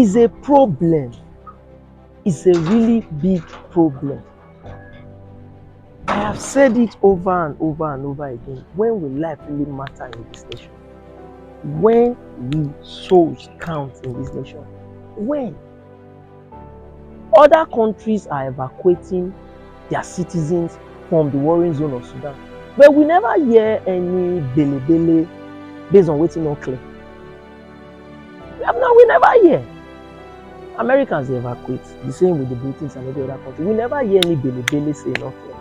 is a problem. It's a really big problem. I have said it over and over and over again. When will life really matter in this nation? When will souls count in this nation? When? Other countries are evacuating their citizens from the warring zone of Sudan. But we never hear any bele based on waiting not clear. We never hear. Americans evacuate, the same with the British and every other country. We never hear any bele say not clear.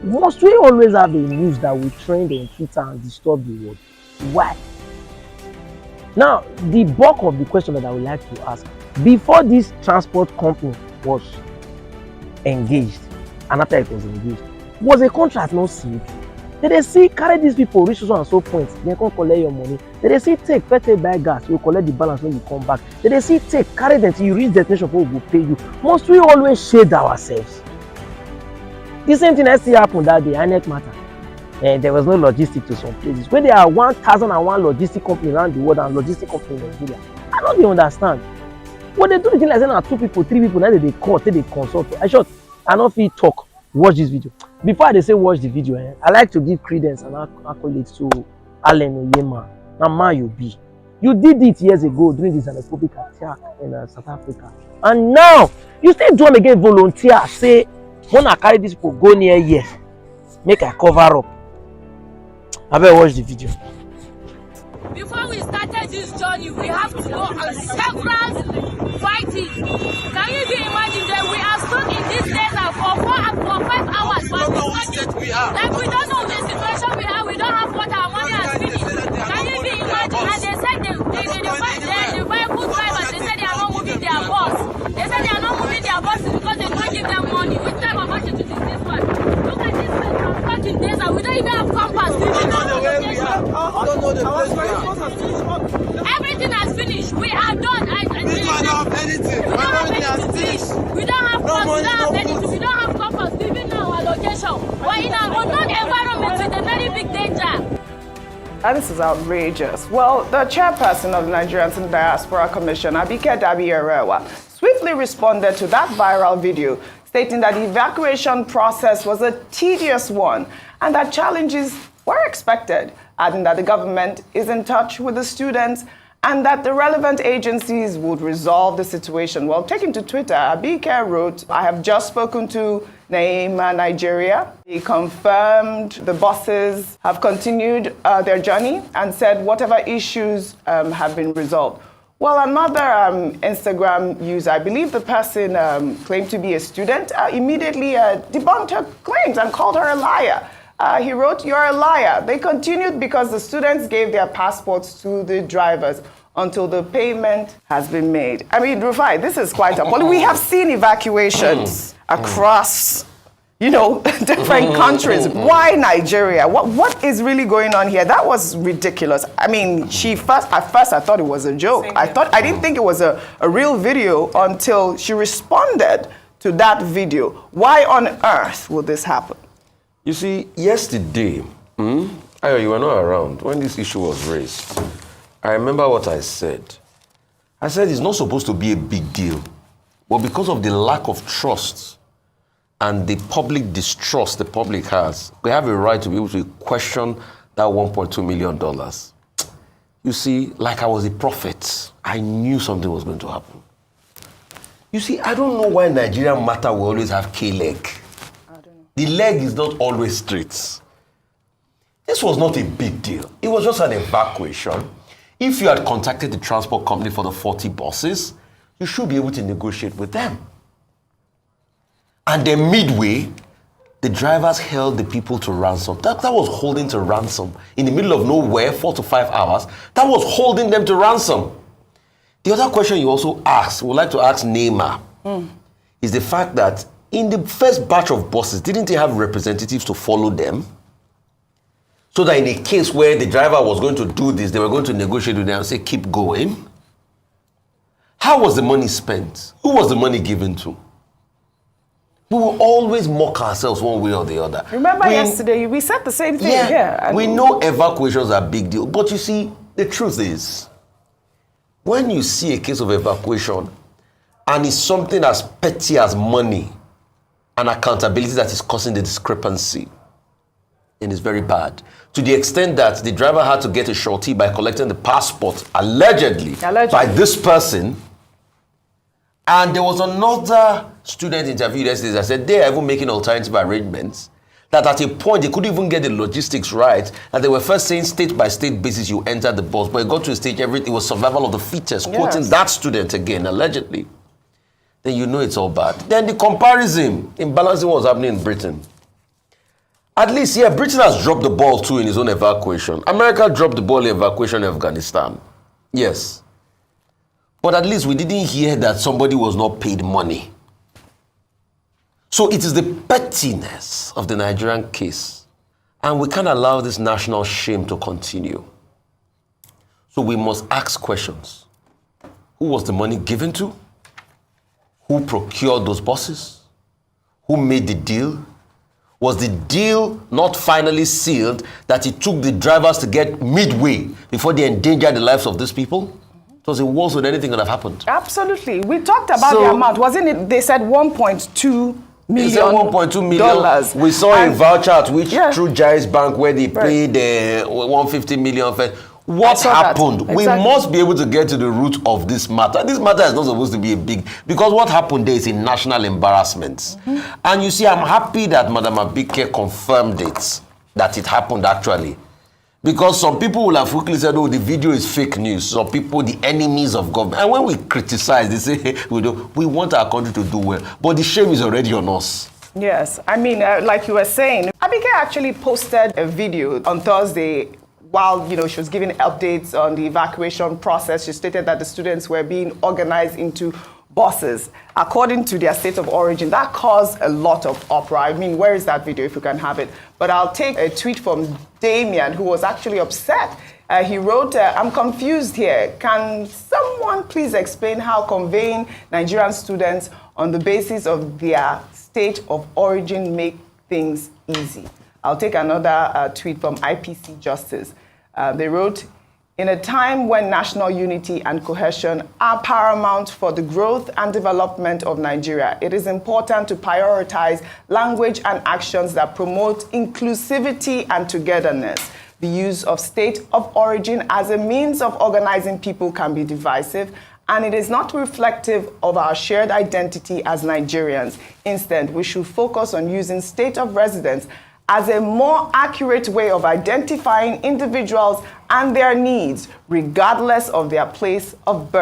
Must we always have a news that will trend on Twitter and disturb the world? Why? Now, the bulk of the question that I would like to ask, before this transport company was engaged, and after it was engaged, was a contract not sealed? Did they see carry these people reach so and so points, they can't collect your money? Did they see take buy gas, you collect the balance when you come back? Did they see take carry them till you reach destination people will pay you? Must we always shade ourselves? The same thing that still happened that day, INEC matter. There was no logistics to some places. Where there are 1,001 logistic companies around the world and logistic companies in Nigeria. I don't even understand. When they do the thing like that, 2 people, 3 people, now they call, they consult. I don't feel talk. Watch this video. Before they say watch the video, I like to give credence and accolades to Allen Onyema. Now, man, you be. You did it years ago during this xenophobic attack in South Africa. And now, you still do them again, volunteer, say, when I carry these people, go near here, make a cover up. I better watch the video. Before we started this journey, we have to go on several fighting. Can you imagine that we are stuck in this desert for 5 hours? Like we don't know the situation we have. We don't have water. Our money has finished. Can you imagine? And they said the vehicle drivers, they said they are not moving their bus. They said they are not moving their buses because they don't give them money. Which type of attitude is this one? Look at this place. We're stuck in desert. We don't even have compass. Everything has finished. We are done. We don't have anything. We don't have funds. We don't have anything. We don't have compass. Even now, our location. We're in an unknown environment with a very big danger. And this is outrageous. Well, the chairperson of the Nigerians in Diaspora Commission, Abike Dabi-Erewa, swiftly responded to that viral video, stating that the evacuation process was a tedious one and that challenges were expected, adding that the government is in touch with the students and that the relevant agencies would resolve the situation. Well, taking to Twitter, Abike wrote, I have just spoken to Naima Nigeria. He confirmed the buses have continued their journey and said whatever issues have been resolved. Well, another Instagram user, I believe the person claimed to be a student, immediately debunked her claims and called her a liar. He wrote, you're a liar. They continued because the students gave their passports to the drivers until the payment has been made. I mean, Rufai, this is quite a... We have seen evacuations across, different countries. Why Nigeria? What is really going on here? That was ridiculous. I mean, at first I thought it was a joke. I didn't think it was a real video until she responded to that video. Why on earth will this happen? You see, yesterday, you were not around when this issue was raised. I remember what I said. I said it's not supposed to be a big deal, but because of the lack of trust and the public distrust the public has, we have a right to be able to question that $1.2 million. You see, like I was a prophet, I knew something was going to happen. You see, I don't know why Nigerian matter will always have K-leg. The leg is not always straight. This was not a big deal. It was just an evacuation. If you had contacted the transport company for the 40 buses, you should be able to negotiate with them. And then midway, the drivers held the people to ransom. That was holding to ransom. In the middle of nowhere, 4 to 5 hours, that was holding them to ransom. The other question you also asked, would like to ask Neymar, is the fact that in the first batch of buses, didn't they have representatives to follow them? So that in a case where the driver was going to do this, they were going to negotiate with them and say, keep going. How was the money spent? Who was the money given to? We will always mock ourselves one way or the other. Remember yesterday, we said the same thing here. We know evacuations are a big deal, but you see, the truth is, when you see a case of evacuation, And it's something as petty as money and accountability that is causing the discrepancy. And it's very bad. To the extent that the driver had to get a shorty by collecting the passport, allegedly. By this person. And there was another student interviewed yesterday that said they are even making alternative arrangements, that at a point they couldn't even get the logistics right, that they were first saying state by state basis you enter the bus, but it got to a stage everything was survival of the fittest, quoting that student again, allegedly. Then you know it's all bad. Then the comparison in balancing what's happening in Britain. At least, yeah, Britain has dropped the ball too in its own evacuation. America dropped the ball in evacuation of Afghanistan. Yes. But at least we didn't hear that somebody was not paid money. So it is the pettiness of the Nigerian case. And we can't allow this national shame to continue. So we must ask questions. Who was the money given to? Who procured those buses? Who made the deal? Was the deal not finally sealed that it took the drivers to get midway before they endangered the lives of these people? It was a worse than anything could have happened. Absolutely. We talked about the amount. Wasn't it? They said 1.2 million. They said 1.2 million. We saw a voucher at which through Jais Bank where they paid 150 million. What happened? Exactly. We must be able to get to the root of this matter. This matter is not supposed to be a big, because what happened there is a national embarrassment. And you see, I'm happy that Madam Abike confirmed it, that it happened actually. Because some people will have quickly said, oh, the video is fake news. Some people, the enemies of government. And when we criticize, they say, hey, we want our country to do well. But the shame is already on us. Yes. I mean, like you were saying, Abike actually posted a video on Thursday while, she was giving updates on the evacuation process. She stated that the students were being organized into buses according to their state of origin. That caused a lot of uproar. I mean, where is that video if you can have it? But I'll take a tweet from Damian, who was actually upset. He wrote, I'm confused here. Can someone please explain how conveying Nigerian students on the basis of their state of origin make things easy? I'll take another tweet from IPC Justice. They wrote, in a time when national unity and cohesion are paramount for the growth and development of Nigeria, it is important to prioritize language and actions that promote inclusivity and togetherness. The use of state of origin as a means of organizing people can be divisive, and it is not reflective of our shared identity as Nigerians. Instead, we should focus on using state of residence as a more accurate way of identifying individuals and their needs, regardless of their place of birth.